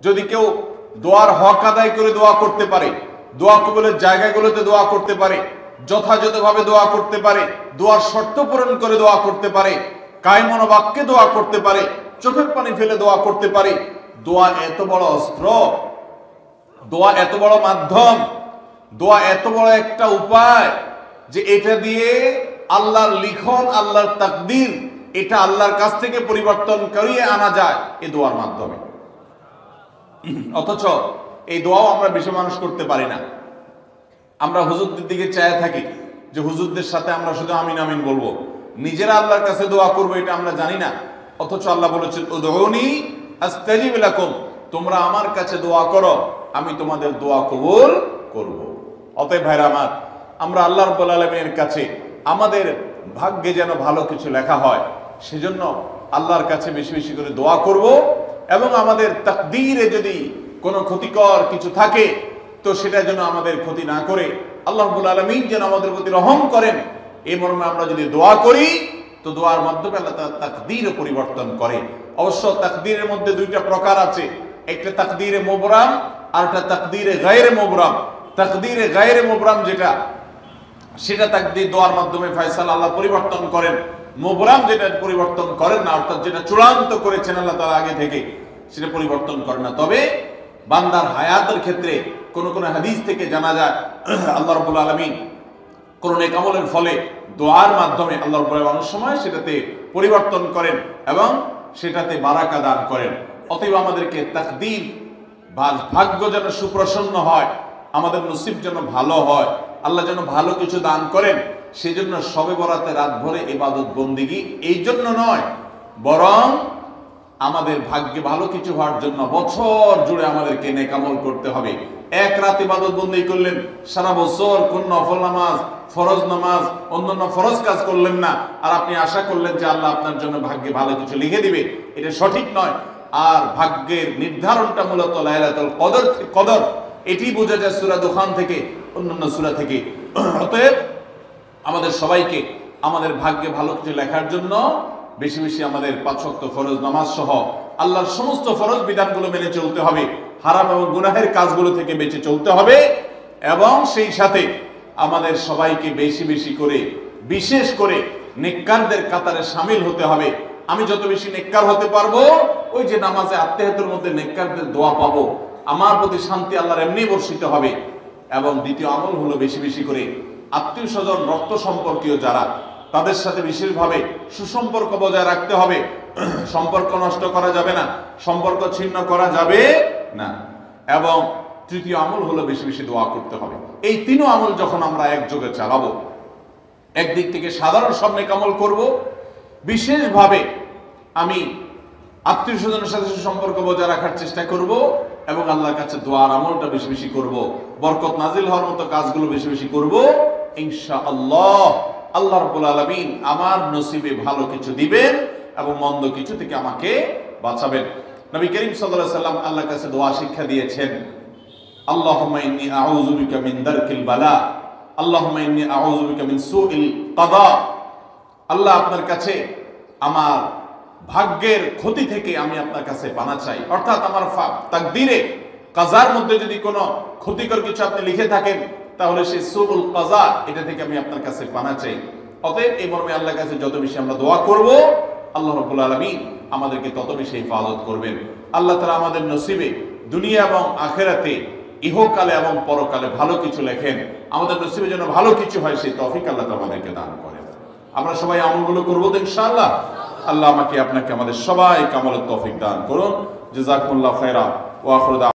যদি কেউ দোয়ার হক আদায় করে দোয়া করতে পারে, দোয়া কবুলের জায়গাগুলোতে দোয়া করতে পারে, যথাযথভাবে দোয়া করতে পারে, দোয়ার শর্ত পূরণ করে দোয়া করতে পারে, কায়মনোবাক্যে দোয়া করতে পারে, চোখের পানি ফেলে দোয়া করতে পারে, দোয়া এত বড় অস্ত্র, দোয়া এত বড় মাধ্যম, দোয়া এত বড় একটা উপায় যে এটা দিয়ে আল্লাহর লিখন, আল্লাহর তাকদীর, এটা আল্লাহর কাছ থেকে পরিবর্তন করিয়ে আনা যায় এই দোয়ার মাধ্যমে। অথচ এই দোয়াও আমরা বেশি মানুষ করতে পারি না। আমরা হুজুরদের দিকে চায় থাকি যে হুজুরদের সাথে আমরা শুধু আমিন আমিন বলবো, নিজেরা আল্লাহর কাছে দোয়া করবো এটা আমরা জানি না। অথচ আল্লাহ বলেছেন উদউনি আস্তাজিব লাকুম, তোমরা আমার কাছে দোয়া করো, আমি তোমাদের দোয়া কবুল করব। অতএব ভাইরা আমার, আমরা আল্লাহ রাব্বুল আলামিনের কাছে আমাদের ভাগ্যে যেন ভালো কিছু লেখা হয়, সেজন্য আল্লাহর কাছে বেশি বেশি করে দোয়া করব। এবং আমাদের তাকদীরে যদি কোনো ক্ষতিকর কিছু থাকে তো সেটা যেন আমাদের ক্ষতি না করে আল্লাহ রাব্বুল আলামিন যেন আমাদের প্রতি রহম করেন, এই মর্মে আমরা যদি দোয়া করি তো দোয়ার মাধ্যমে আল্লাহ তাআলা তাকদীরও পরিবর্তন করে। অবশ্য তাকদীরের মধ্যে দুইটা প্রকার আছে, একটা তাকদীরে মুবরাম আর একটা তাকদীরে গায়রে মুবরাম। তাকদীরে গায়রে মুবরাম যেটা, সেটা তাকদীর দোয়ার মাধ্যমে ফয়সালা আল্লাহ পরিবর্তন করেন। মুবরাম যেটা পরিবর্তন করেন না, অর্থাৎ যেটা চূড়ান্ত করেছেন আল্লাহ তাআলা আগে থেকে, সেটা পরিবর্তন করেন না। তবে বান্দার হায়াতের ক্ষেত্রে কোন কোন হাদিস থেকে জানা যায় আল্লাহ রাব্বুল আলামিন কোন নেক আমলের ফলে দোয়ার মাধ্যমে আল্লাহ রাব্বুল আলামিন অনেক সময় সেটাতে পরিবর্তন করেন এবং সেটাতে বারাকা দান করেন। অতএব আমাদেরকে তাকদীর, ভাগ্য যেন সুপ্রসন্ন হয়, আমাদের নসিব যেন ভালো হয়, আল্লাহ যেন ভালো কিছু দান করেন, সেজন্য শবে বরাতে রাত ভরে ইবাদত বন্দেগী এই জন্য নয়, বরং আমাদের ভাগ্যে ভালো কিছু হওয়ার জন্য বছর জুড়ে আমাদেরকে নেক আমল করতে হবে। এক রাত ইবাদত বন্দেগী করলেন, সারা বছর কোন নফল নামাজ, ফরজ নামাজ, অন্যান্য ফরজ কাজ করলেন না, আর আপনি আশা করলেন যে আল্লাহ আপনার জন্য ভাগ্যে ভালো কিছু লিখে দিবে, এটা সঠিক নয়। আর ভাগ্যের নির্ধারণটা মূলত লাইলাতুল কদর, এটি বোঝা যায় সূরা দুখান থেকে, অন্যান্য সূরা থেকে। অতএব আমাদের সবাইকে আমাদের ভাগ্যে ভালো কিছু লেখার জন্য বেশি বেশি আমাদের 5 ওয়াক্ত ফরজ নামাজ সহ আল্লাহর সমস্ত ফরজ বিধানগুলো মেনে চলতে হবে, হারাম এবং গুনাহের কাজগুলো থেকে বেঁচে চলতে হবে, এবং সেই সাথে আমাদের সবাইকে বেশি বেশি করে, বিশেষ করে নেককারদের কাতারে শামিল হতে হবে। আমি যত বেশি নেককার হতে পারবো, ওই যে নামাজে আত্মীয়তার মধ্যে নেককারদের দোয়া পাবো, আমার প্রতি শান্তি আল্লাহর এমনি বর্ষিত হবে। এবং দ্বিতীয় আমল হলো বেশি বেশি করে আত্মীয় স্বজন, রক্ত সম্পর্কীয় যারা, তাদের সাথে বিশেষভাবে সুসম্পর্ক বজায় রাখতে হবে। সম্পর্ক নষ্ট করা যাবে না, সম্পর্ক ছিন্ন করা যাবে না। এবং তৃতীয় আমল হলো বেশি বেশি দোয়া করতে হবে। এই তিনও আমল যখন আমরা একযোগে চালাবো, একদিক থেকে সাধারণ সব নেক আমল করব, বিশেষভাবে আমি আত্মীয় স্বজনের সাথে সম্পর্ক বজায় রাখার চেষ্টা করব, এবং আল্লাহর কাছে দোয়ার আমলটা বেশি বেশি করব, বরকত নাজিল হওয়ার মতো কাজগুলো বেশি বেশি করব। ইনশাআল্লাহ আল্লাহ রাব্বুল আলামিন আমার নসিবে ভালো কিছু দিবেন এবং মন্দ কিছু থেকে আমাকে বাঁচাবেন। নবী করিম সাল্লাল্লাহু আলাইহি সাল্লাম আল্লাহর কাছে দোয়া শিক্ষা দিয়েছেন, আল্লাহুম্মা ইন্নী আউযু বিকা মিন দারকিল বালা, আল্লাহুম্মা ইন্নী আউযু বিকা মিন সুইল কাদা। আল্লাহ, আপনার কাছে আমার ভাগ্যের ক্ষতি থেকে আমি আপনার কাছে পানা চাই। অর্থাৎ আমার তাকদীরে, কাজার মধ্যে যদি কোনো ক্ষতিকর কিছু আপনি লিখে থাকেন, তাহলে সেই সুউল কাজা, এটা থেকে আমি আপনার কাছে পানা চাই। অতএব এই মর্মে আল্লাহর কাছে যত বেশি আমরা দোয়া করব, আল্লাহ রাব্বুল আলামিন আমাদেরকে তত বেশি হিফাজত করবেন। আল্লাহ তাআলা আমাদের নসিবে দুনিয়া এবং আখিরাতে, ইহকালে এবং পরকালে ভালো কিছু লেখেন, আমাদের নসিবে যেন ভালো কিছু হয় সেই তৌফিক আল্লাহ তাআলা আমাদেরকে দান করেন। আমরা সবাই আমলগুলো করবো তো ইনশাআল্লাহ। আল্লাহ আমাকে, আপনাকে, আমাদের সবাইকে আমলের তৌফিক দান করুন। জাযাকুমুল্লাহু খায়রা ওয়া আখিরু